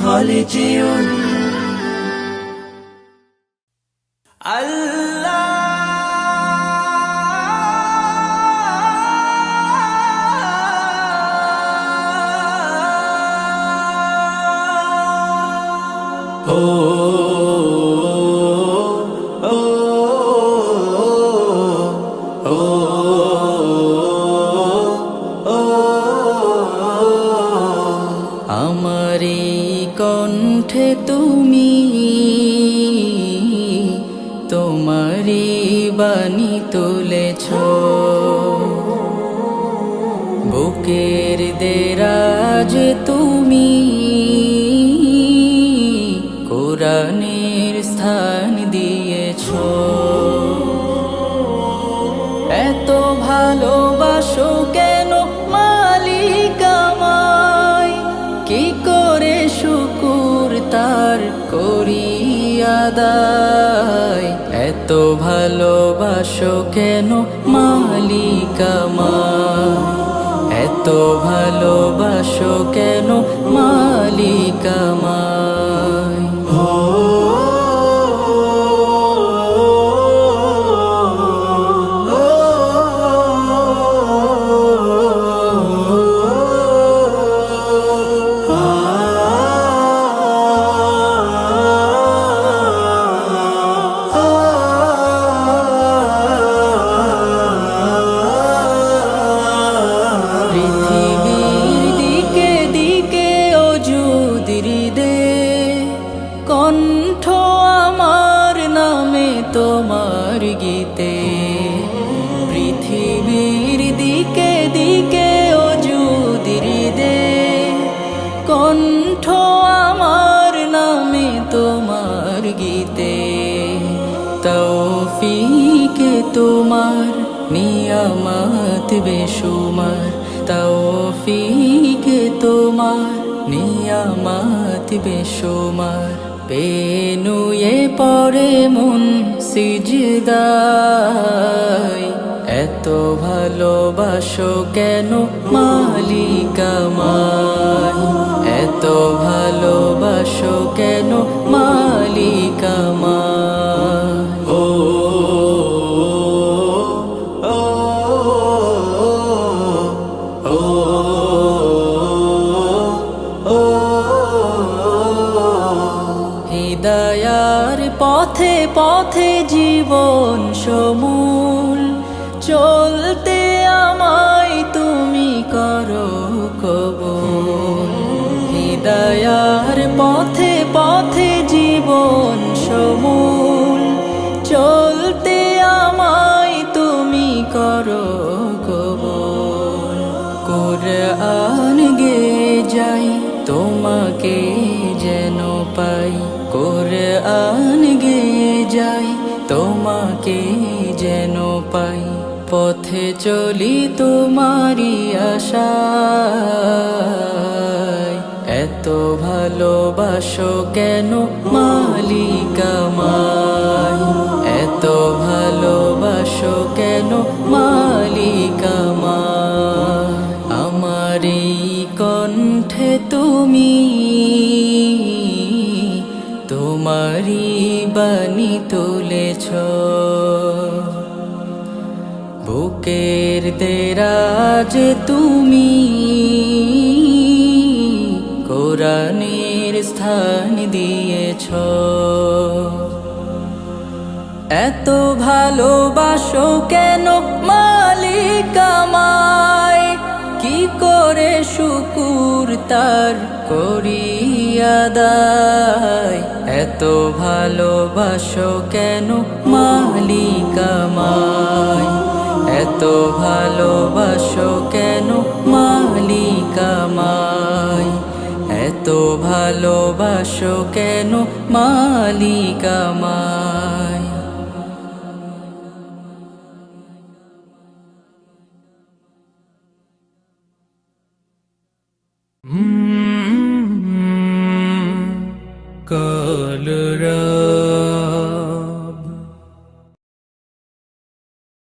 হলে যেও আমারি কণ্ঠে তুমি তোমারি বাণী তুলেছ, বুকের দেরাজ তুমি কোরআনের স্থান দিয়েছ। এত ভালোবাসো কেন মালিক আমায়, কি করে শুকুর তার করি আদায়। এত ভালোবাসো কেন মালিক আমায়, এত ভালোবাসো কেন মালিক আমায়। কণ্ঠ আমার নামে তোমার গীতে, পৃথিবীর দিকে দিকে ওজুদির দে। কণ্ঠ আমার নামে তোমার গীতে, তৌফিকে তোমার নিয়ামত বেশুমার। তৌফিকে তোমার নিয়ামত বেশুমার। পেনুয়ে পড়ে মন সিজদায়, এত ভালোবাসো কেন মালিক আমায়, এত ভালোবাসো কেন মালিক আমায়। হিদায়ার পথে পথে জীবন সমূল, চলতে আমায় তুমি করো কবুল। হিদায়ার পথে পথে জীবন সমূল, চলতে আমায় তুমি করো কবুল। কুরআন গে যাই তোমাকে যেন পাই, কুরআন গে যাই তোমাকে যেন পাই। পথে চলি তোমারি আশায়, এত ভালোবাসো কেন মালিক আমায়, এত ভালোবাসো কেন মালিক আমায়। আমারি কণ্ঠে তুমি তোমারি বাণী তুলেছ, বুকের দেরাজ তুমি কোরআনের স্থান দিয়েছ। এত ভালোবাসো কেন মালিক আমায়, কি করে শুকুর তার করি আদায়। এত ভালোবাসো কেন মালিক আমায়, এত ভালোবাসো কেন মালিক আমায়, এত ভালোবাসো কেন মালিক আমায়।